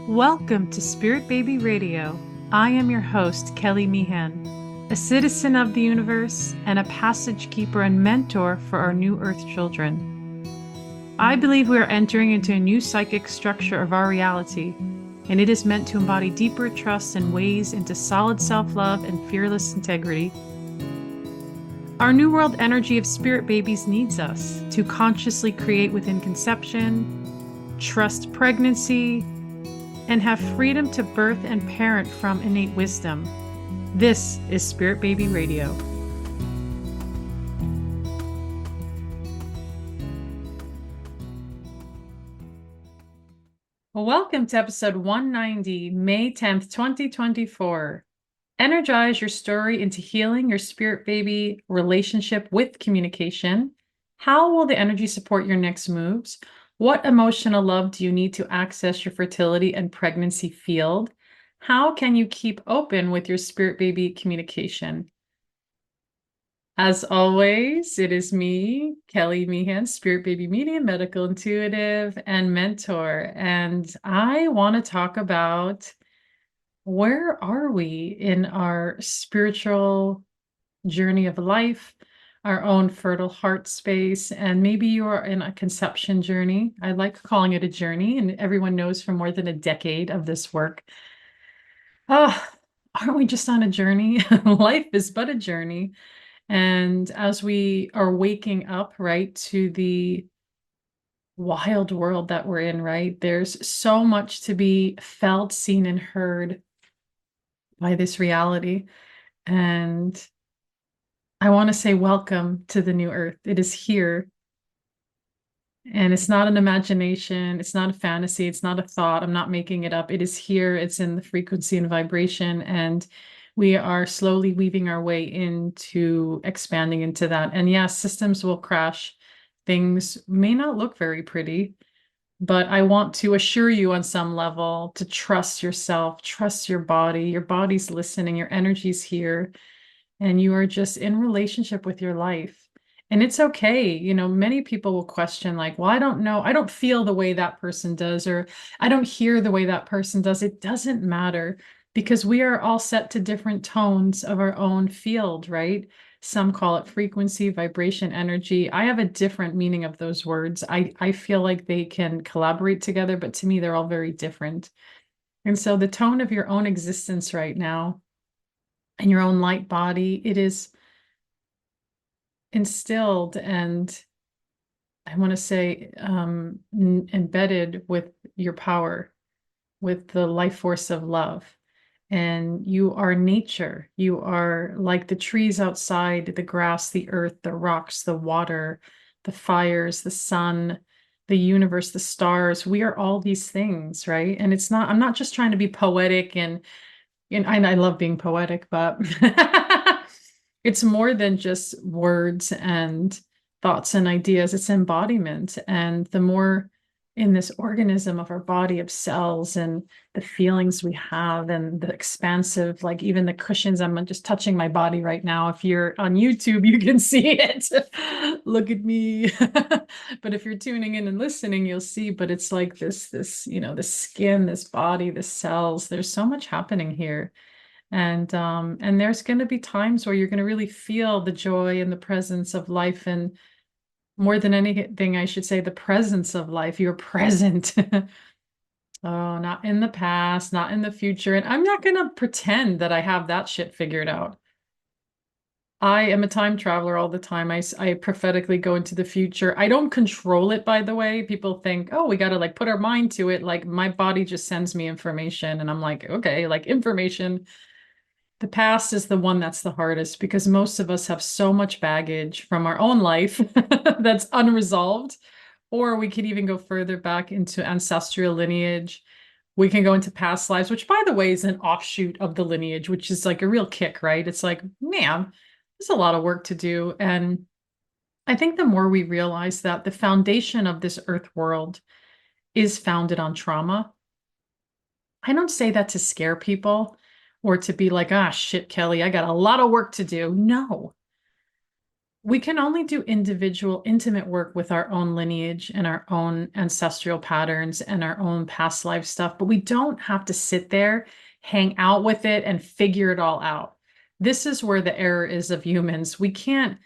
Welcome to Spirit Baby Radio. I am your host, Kelly Meehan, a citizen of the universe and a passage keeper and mentor for our new Earth children. I believe we are entering into a new psychic structure of our reality, and it is meant to embody deeper trust and ways into solid self-love and fearless integrity. Our new world energy of spirit babies needs us to consciously create within conception, trust pregnancy, and have freedom to birth and parent from innate wisdom. This is Spirit Baby Radio. Welcome to episode 190, May 10th, 2024. Energize your story into healing your spirit baby relationship with communication. How will the energy support your next moves? What emotional love do you need to access your fertility and pregnancy field? How can you keep open with your spirit baby communication? As always, it is me, Kelly Meehan, spirit baby medium, medical intuitive, and mentor. And I want to talk about where are we in our spiritual journey of life, our own fertile heart space, and maybe you are in a conception journey. I like calling it a journey, and everyone knows for more than a decade of this work. Oh, aren't we just on a journey? Life is but a journey. And as we are waking up, right, to the wild world that we're in, right, there's so much to be felt, seen, and heard by this reality. And I want to say welcome to the new earth. It is here. And it's not an imagination. It's not a fantasy. It's not a thought. I'm not making it up. It is here. It's in the frequency and vibration. And we are slowly weaving our way into expanding into that. And yes, systems will crash. Things may not look very pretty, but I want to assure you on some level to trust yourself, trust your body. Your body's listening, your energy's here, and you are just in relationship with your life. And it's okay. You know, many people will question, like, well, I don't know. I don't feel the way that person does, or I don't hear the way that person does. It doesn't matter because we are all set to different tones of our own field, right? Some call it frequency, vibration, energy. I have a different meaning of those words. I feel like they can collaborate together, but to me, they're all very different. And so the tone of your own existence right now and your own light body, it is instilled and I want to say embedded with your power, with the life force of love. And you are nature. You are like the trees outside, the grass, the earth, the rocks, the water, the fires, the sun, the universe, the stars. We are all these things, right? And it's not, I'm not just trying to be poetic and I love being poetic, but it's more than just words and thoughts and ideas. It's embodiment. And the more in this organism of our body of cells and the feelings we have and the expansive, like even the cushions, I'm just touching my body right now. If you're on YouTube, you can see it. Look at me. But if you're tuning in and listening, you'll see, but it's like this, the skin, this body, the cells, there's so much happening here. And there's going to be times where you're going to really feel the joy and the presence of life, and more than anything, I should say the presence of life. You're present. Oh, not in the past, not in the future. And I'm not going to pretend that I have that shit figured out. I am a time traveler all the time. I prophetically go into the future. I don't control it, by the way. People think, oh, we got to like put our mind to it. Like my body just sends me information. And I'm like, okay, like information. The past is the one that's the hardest because most of us have so much baggage from our own life that's unresolved. Or we could even go further back into ancestral lineage. We can go into past lives, which, by the way, is an offshoot of the lineage, which is like a real kick, right? It's like, man, there's a lot of work to do. And I think the more we realize that the foundation of this earth world is founded on trauma, I don't say that to scare people or to be like, ah, shit, Kelly, I got a lot of work to do. No, We can only do individual, intimate work with our own lineage and our own ancestral patterns and our own past life stuff, but we don't have to sit there, hang out with it, and figure it all out. This is where the error is of humans. We can't,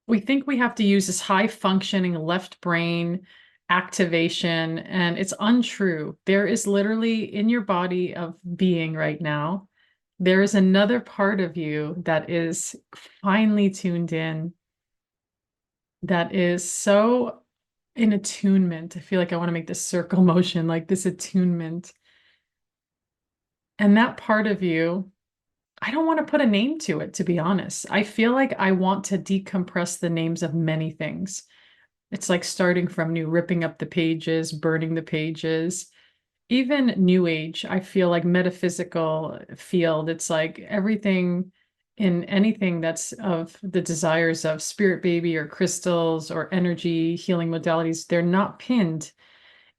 we think we have to use this high functioning left brain activation, and it's untrue. There is literally in your body of being right now, there is another part of you that is finely tuned in, that is so in attunement. I feel like I want to make this circle motion, like this attunement. And that part of you, I don't want to put a name to it, to be honest. I feel like I want to decompress the names of many things. It's like starting from new, ripping up the pages, burning the pages. Even New Age, I feel like metaphysical field, it's like everything in anything that's of the desires of spirit baby or crystals or energy healing modalities, they're not pinned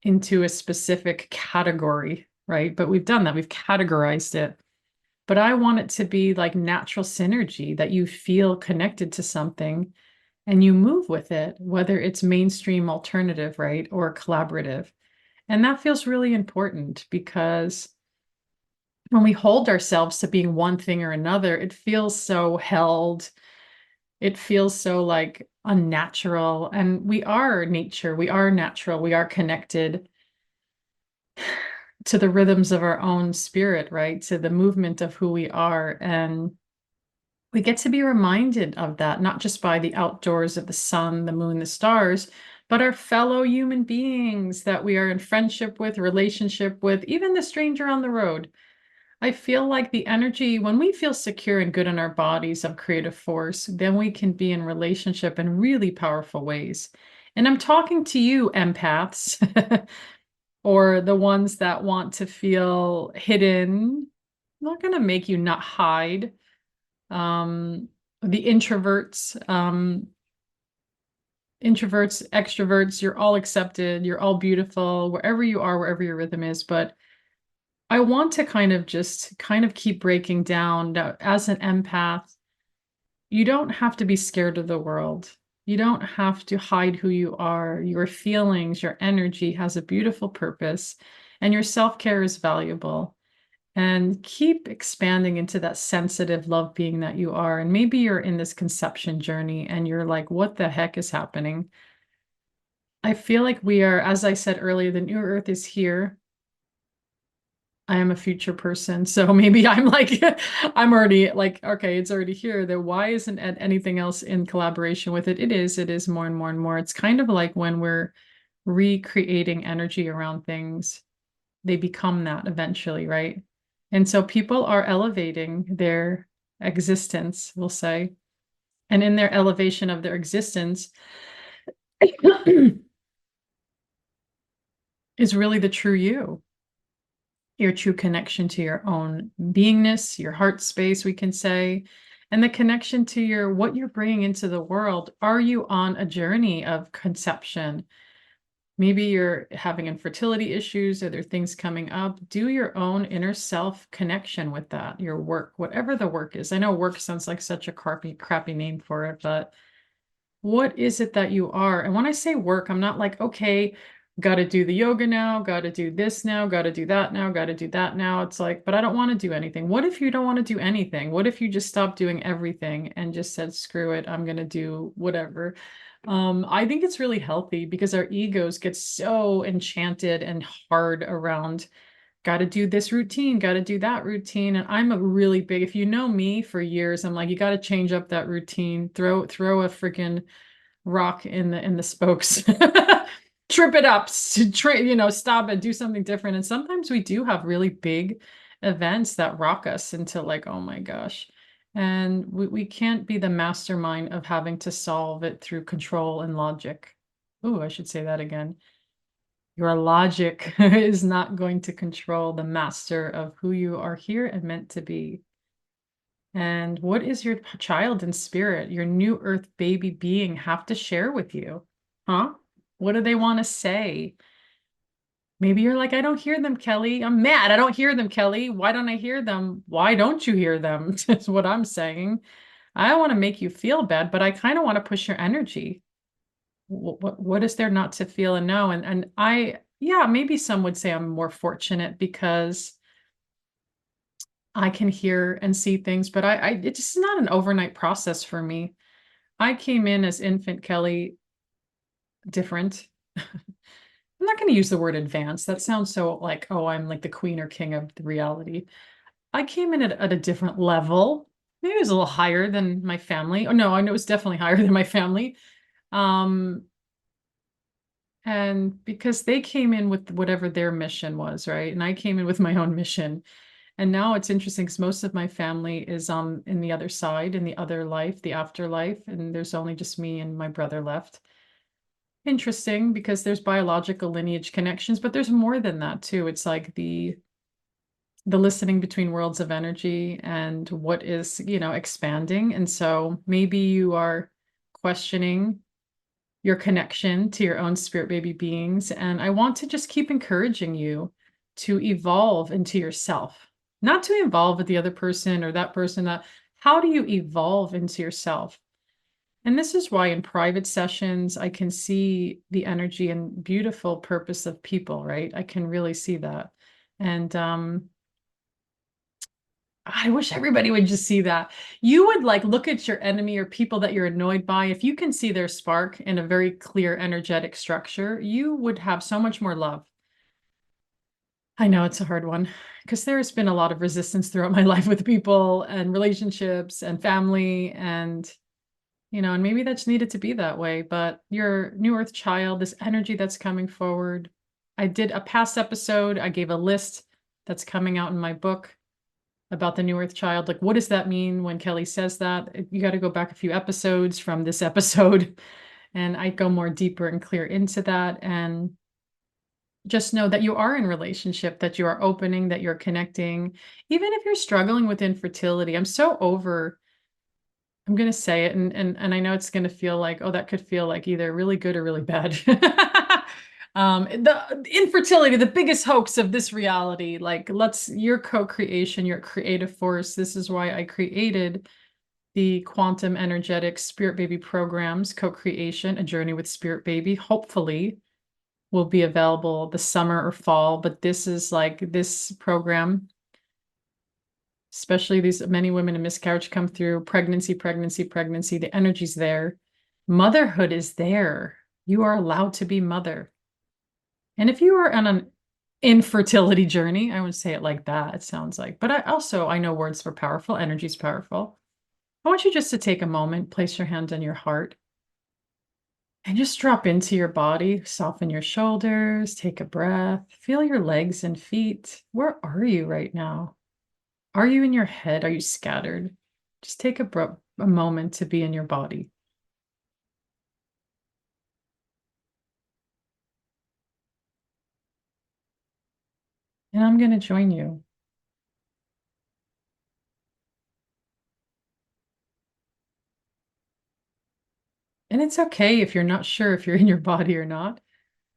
into a specific category, right? But we've done that, we've categorized it. But I want it to be like natural synergy that you feel connected to something and you move with it, whether it's mainstream alternative, right, or collaborative. And that feels really important because when we hold ourselves to being one thing or another, it feels so held. It feels so like unnatural. And we are nature, we are natural, we are connected to the rhythms of our own spirit, right? To the movement of who we are. And we get to be reminded of that, not just by the outdoors of the sun, the moon, the stars, but our fellow human beings that we are in friendship with, relationship with, even the stranger on the road. I feel like the energy, when we feel secure and good in our bodies of creative force, then we can be in relationship in really powerful ways. And I'm talking to you, empaths, or the ones that want to feel hidden. I'm not going to make you not hide. um, the introverts, extroverts, you're all accepted, you're all beautiful, wherever you are, wherever your rhythm is. But I want to kind of just kind of keep breaking down that as an empath, you don't have to be scared of the world. You don't have to hide who you are. Your feelings, your energy has a beautiful purpose, and your self-care is valuable. And keep expanding into that sensitive love being that you are. And maybe you're in this conception journey and you're like, what the heck is happening? I feel like we are, as I said earlier, the new earth is here. I am a future person. So maybe I'm like, I'm already like, okay, it's already here. Then why isn't anything else in collaboration with it? It is more and more and more. It's kind of like when we're recreating energy around things, they become that eventually, right? And so people are elevating their existence, we'll say. And in their elevation of their existence is really the true you, your true connection to your own beingness, your heart space, we can say, and the connection to your what you're bringing into the world. Are you on a journey of conception? Maybe you're having infertility issues or there are things coming up. Do your own inner self connection with that, your work, whatever the work is. I know work sounds like such a crappy name for it, but what is it that you are? And when I say work, I'm not like, okay, got to do the yoga now, got to do this now, got to do that now, got to do that now. It's like, but I don't want to do anything. What if you don't want to do anything? What if you just stopped doing everything and just said, screw it, I'm going to do whatever? I think it's really healthy because our egos get so enchanted and hard around got to do this routine, got to do that routine. And I'm a really big, if you know me for years, I'm like, you got to change up that routine, throw a freaking rock in the spokes, trip it up, stop it, do something different. And sometimes we do have really big events that rock us into like, oh my gosh. And we can't be the mastermind of having to solve it through control and logic. Oh, I should say that again. Your logic is not going to control the master of who you are here and meant to be. And what is your child in spirit, your new earth baby being have to share with you? Huh? What do they want to say? Maybe you're like, I don't hear them, Kelly. I'm mad. I don't hear them, Kelly. Why don't I hear them? Why don't you hear them? Is what I'm saying. I don't want to make you feel bad, but I kind of want to push your energy. What is there not to feel and know? And yeah, maybe some would say I'm more fortunate because I can hear and see things, but it's just not an overnight process for me. I came in as infant Kelly different. I'm not going to use the word advanced. That sounds so like, oh, I'm like the queen or king of the reality. I came in at a different level. Maybe it was a little higher than my family. Oh no, I know it was definitely higher than my family. Um, and because they came in with whatever their mission was, right? And I came in with my own mission. And now it's interesting because most of my family is in the other side, in the other life, the afterlife, and there's only just me and my brother left. Interesting because there's biological lineage connections, but there's more than that too. It's like the listening between worlds of energy and what is, expanding. And so maybe you are questioning your connection to your own spirit baby beings. And I want to just keep encouraging you to evolve into yourself, not to evolve with the other person or that person. How do you evolve into yourself? And this is why in private sessions, I can see the energy and beautiful purpose of people, right? I can really see that. And I wish everybody would just see that. You would like look at your enemy or people that you're annoyed by. If you can see their spark in a very clear energetic structure, you would have so much more love. I know it's a hard one because there has been a lot of resistance throughout my life with people and relationships and family and maybe that's needed to be that way. But your new earth child, this energy that's coming forward. I did a past episode. I gave a list that's coming out in my book about the new earth child. Like, what does that mean when Kelly says that? You got to go back a few episodes from this episode, and I go more deeper and clear into that. And just know that you are in relationship, that you are opening, that you're connecting, even if you're struggling with infertility. I'm going to say it, and I know it's going to feel like, oh, that could feel like either really good or really bad. The infertility, the biggest hoax of this reality, like your co-creation, your creative force. This is why I created the quantum energetic spirit baby programs, co-creation, a journey with spirit baby. Hopefully will be available the summer or fall, but this is like this program, especially these many women in miscarriage come through pregnancy, pregnancy, pregnancy. The energy's there. Motherhood is there. You are allowed to be mother. And if you are on an infertility journey, I would say it like that. It sounds like, but I know words are powerful. Energy is powerful. I want you just to take a moment, place your hand on your heart, and just drop into your body. Soften your shoulders, take a breath, feel your legs and feet. Where are you right now? Are you in your head? Are you scattered? Just take a moment to be in your body. And I'm going to join you. And it's okay if you're not sure if you're in your body or not.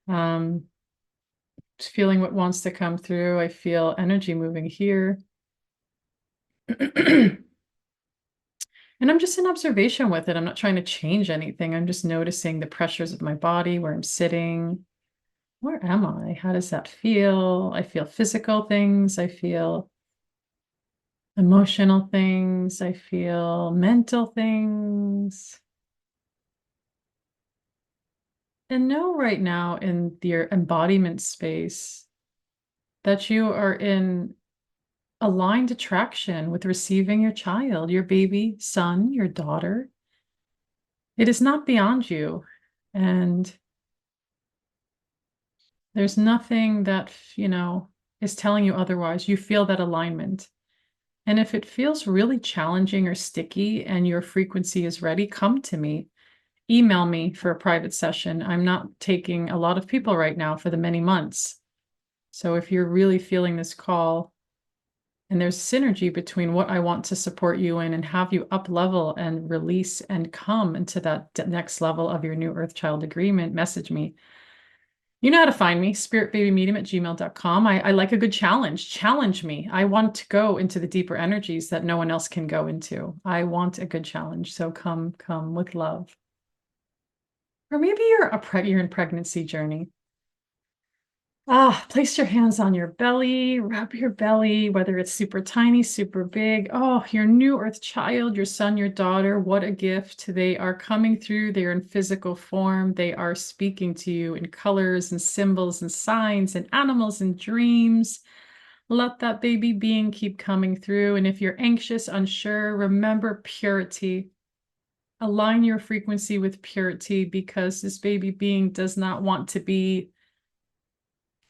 Um, just feeling what wants to come through. I feel energy moving here. And I'm just in observation with it. I'm not trying to change anything. I'm just noticing the pressures of my body, where I'm sitting. Where am I? How does that feel? I feel physical things. I feel emotional things. I feel mental things. And know right now in your embodiment space that you are in aligned attraction with receiving your child, your baby, son, your daughter. It is not beyond you. And there's nothing that, is telling you otherwise. You feel that alignment. And if it feels really challenging or sticky and your frequency is ready, come to me. Email me for a private session. I'm not taking a lot of people right now for the many months. So if you're really feeling this call and there's synergy between what I want to support you in and have you up level and release and come into that next level of your new Earth Child agreement, message me. You know how to find me, spiritbabymedium@gmail.com. I like a good challenge. Challenge me. I want to go into the deeper energies that no one else can go into. I want a good challenge. So come with love. Or maybe you're in pregnancy journey. Place your hands on your belly, rub your belly, whether it's super tiny, super big. Oh, your new earth child, your son, your daughter, what a gift. They are coming through. They are in physical form. They are speaking to you in colors and symbols and signs and animals and dreams. Let that baby being keep coming through. And if you're anxious, unsure, remember purity. Align your frequency with purity because this baby being does not want to be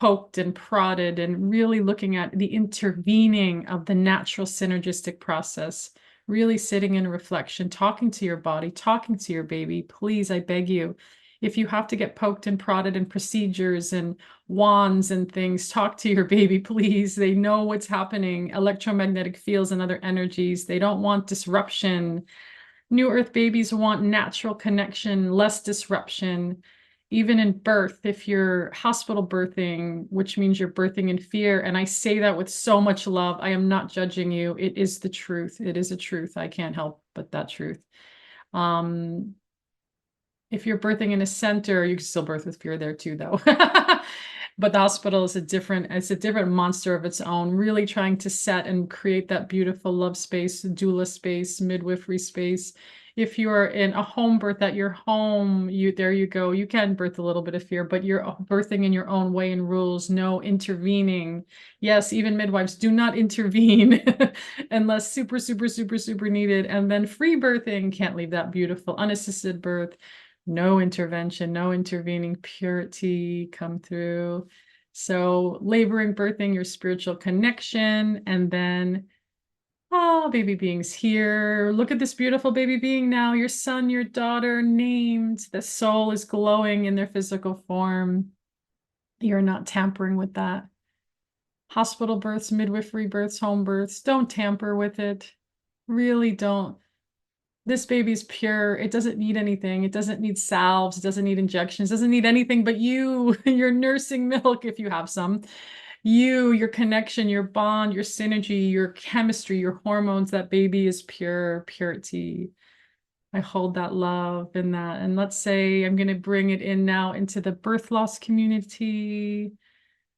poked and prodded and really looking at the intervening of the natural synergistic process, really sitting in reflection, talking to your body, talking to your baby. Please, I beg you, if you have to get poked and prodded in procedures and wands and things, talk to your baby, please. They know what's happening, electromagnetic fields and other energies. They don't want disruption. New Earth babies want natural connection, less disruption. Even in birth, if you're hospital birthing, which means you're birthing in fear, and I say that with so much love, I am not judging you. It is the truth. It is a truth. I can't help but that truth. Um, if you're birthing in a center, you can still birth with fear there too, though. But the hospital is it's a different monster of its own, really trying to set and create that beautiful love space, doula space, midwifery space. If you're in a home birth at your home, there you go. You can birth a little bit of fear, but you're birthing in your own way and rules, no intervening. Yes, even midwives do not intervene unless super, super, super, super needed. And then free birthing, can't leave that beautiful unassisted birth. No intervention, no intervening, purity come through. So laboring, birthing, your spiritual connection, and then, oh, baby being's here. Look at this beautiful baby being now, your son, your daughter, named. The soul is glowing in their physical form. You're not tampering with that. Hospital births, midwifery births, home births, don't tamper with it. Really don't. This baby's pure. It doesn't need anything. It doesn't need salves. It doesn't need injections. It doesn't need anything but you, your nursing milk, if you have some. You, your connection, your bond, your synergy, your chemistry, your hormones. That baby is pure, purity. I hold that love in that. And let's say I'm going to bring it in now into the birth loss community.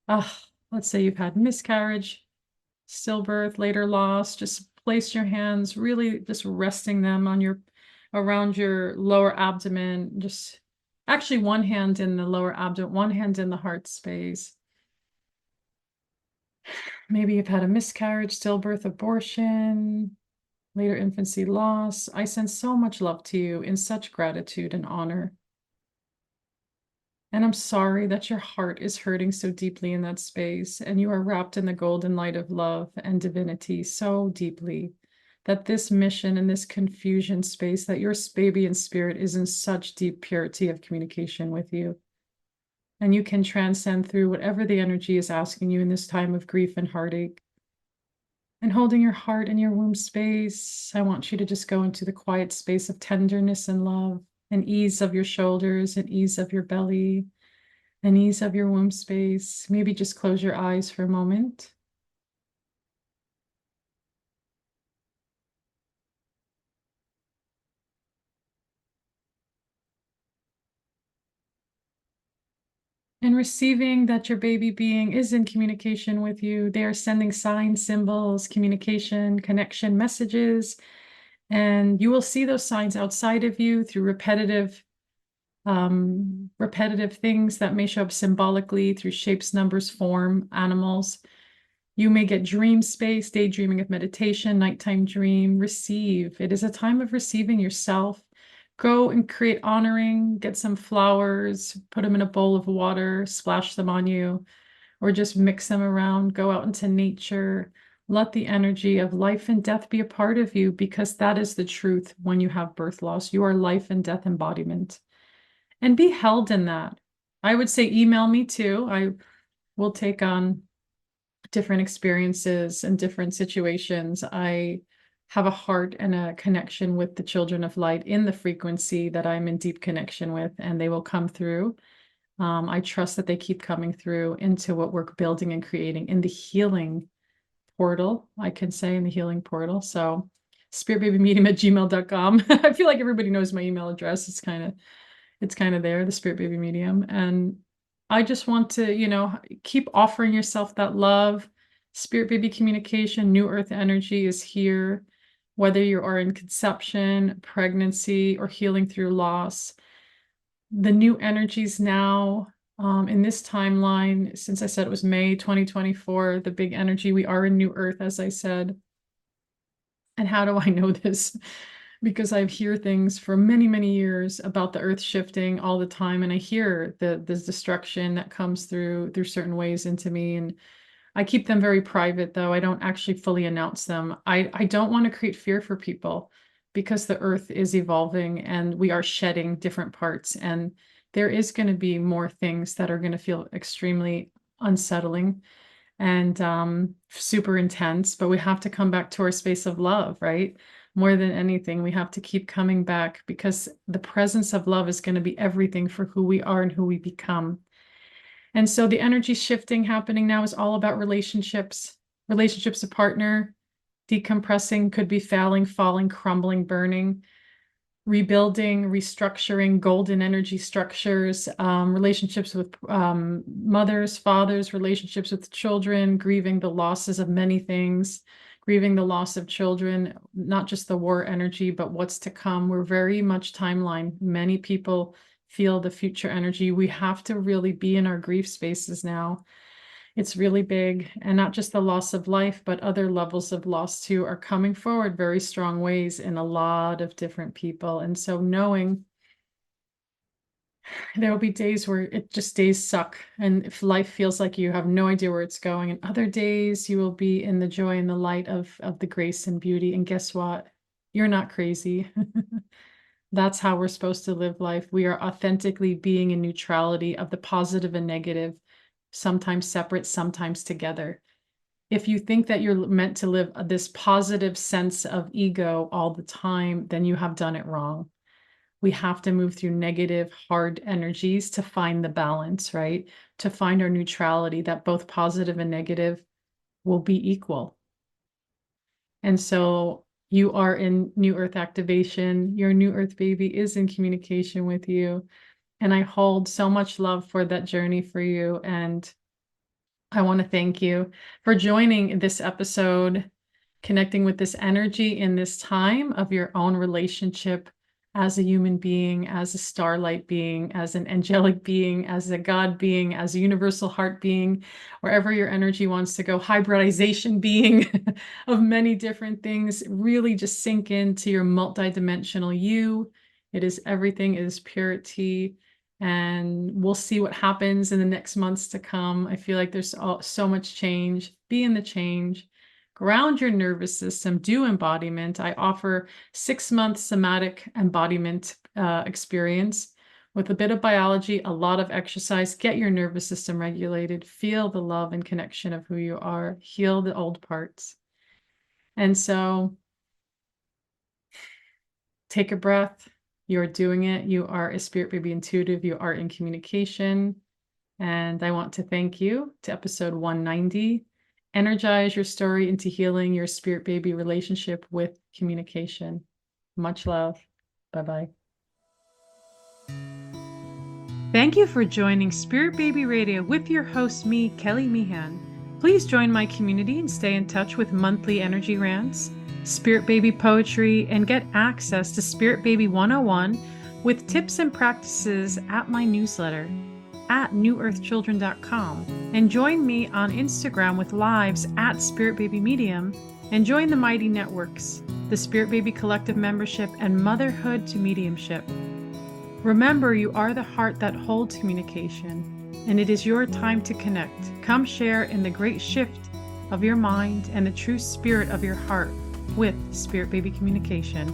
Let's say you've had miscarriage, stillbirth, later loss. Just place your hands, really just resting them on around your lower abdomen. Just actually one hand in the lower abdomen, one hand in the heart space. Maybe you've had a miscarriage, stillbirth, abortion, later infancy loss. I send so much love to you in such gratitude and honor. And I'm sorry that your heart is hurting so deeply in that space, and you are wrapped in the golden light of love and divinity so deeply that this mission and this confusion space, that your baby in spirit is in such deep purity of communication with you. And you can transcend through whatever the energy is asking you in this time of grief and heartache. And holding your heart in your womb space, I want you to just go into the quiet space of tenderness and love, and ease of your shoulders and ease of your belly and ease of your womb space. Maybe just close your eyes for a moment. And receiving that your baby being is in communication with you. They are sending signs, symbols, communication, connection, messages. And you will see those signs outside of you through repetitive things that may show up symbolically through shapes, numbers, form, animals. You may get dream space, daydreaming of meditation, nighttime dream. Receive. It is a time of receiving yourself. Go and create honoring, get some flowers, put them in a bowl of water, splash them on you, or just mix them around. Go out into nature. Let the energy of life and death be a part of you, because that is the truth when you have birth loss. You are life and death embodiment. And be held in that. I would say email me too. I will take on different experiences and different situations. I have a heart and a connection with the children of light in the frequency that I'm in deep connection with, and they will come through. I trust that they keep coming through into what we're building and creating in the healing portal, I can say, in the healing portal. So spiritbabymedium@gmail.com. I feel like everybody knows my email address. It's kind of there, the Spirit Baby Medium. And I just want to, keep offering yourself that love. Spirit Baby communication, New Earth energy is here, whether you are in conception, pregnancy, or healing through loss. The new energies now, in this timeline, since I said it was May 2024, the big energy, we are in New Earth, as I said. And how do I know this? Because I hear things for many, many years about the earth shifting all the time. And I hear the destruction that comes through certain ways into me. And I keep them very private, though. I don't actually fully announce them. I don't want to create fear for people because the earth is evolving and we are shedding different parts. And there is going to be more things that are going to feel extremely unsettling and super intense, but we have to come back to our space of love, right? More than anything, we have to keep coming back because the presence of love is going to be everything for who we are and who we become. And so the energy shifting happening now is all about relationships, relationships a partner, decompressing, could be failing, falling, crumbling, burning, rebuilding, restructuring, golden energy structures, relationships with mothers, fathers, relationships with children, grieving the losses of many things, grieving the loss of children, not just the war energy, but what's to come. We're very much timeline. Many people feel the future energy. We have to really be in our grief spaces now. It's really big, and not just the loss of life, but other levels of loss too are coming forward very strong ways in a lot of different people. And so knowing there will be days where days suck, and if life feels like you have no idea where it's going, and other days you will be in the joy and the light of the grace and beauty. And guess what? You're not crazy. That's how we're supposed to live life. We are authentically being in neutrality of the positive and negative, sometimes separate, sometimes together. If you think that you're meant to live this positive sense of ego all the time, then you have done it wrong. We have to move through negative, hard energies to find the balance, right? To find our neutrality, that both positive and negative will be equal. And so you are in New Earth activation. Your New Earth baby is in communication with you. And I hold so much love for that journey for you. And I want to thank you for joining this episode, connecting with this energy in this time of your own relationship as a human being, as a starlight being, as an angelic being, as a God being, as a universal heart being, wherever your energy wants to go, hybridization being of many different things. Really just sink into your multidimensional you. It is everything, it is purity. And we'll see what happens in the next months to come. I feel like there's so much change. Be in the change. Ground your nervous system, do embodiment. I offer 6-month somatic embodiment experience with a bit of biology, a lot of exercise. Get your nervous system regulated. Feel the love and connection of who you are. Heal the old parts. And so take a breath. You're doing it. You are a Spirit Baby intuitive. You are in communication. And I want to thank you to episode 190. Energize your story into healing your Spirit Baby relationship with communication. Much love. Bye-bye. Thank you for joining Spirit Baby Radio with your host, me, Kelly Meehan. Please join my community and stay in touch with monthly energy rants, Spirit Baby poetry, and get access to Spirit Baby 101 with tips and practices at my newsletter at newearthchildren.com, and join me on Instagram with lives at Spirit Baby Medium, and join the Mighty Networks, the Spirit Baby Collective membership, and Motherhood to Mediumship. Remember, you are the heart that holds communication, and it is your time to connect. Come share in the great shift of your mind and the true spirit of your heart with Spirit Baby Communication.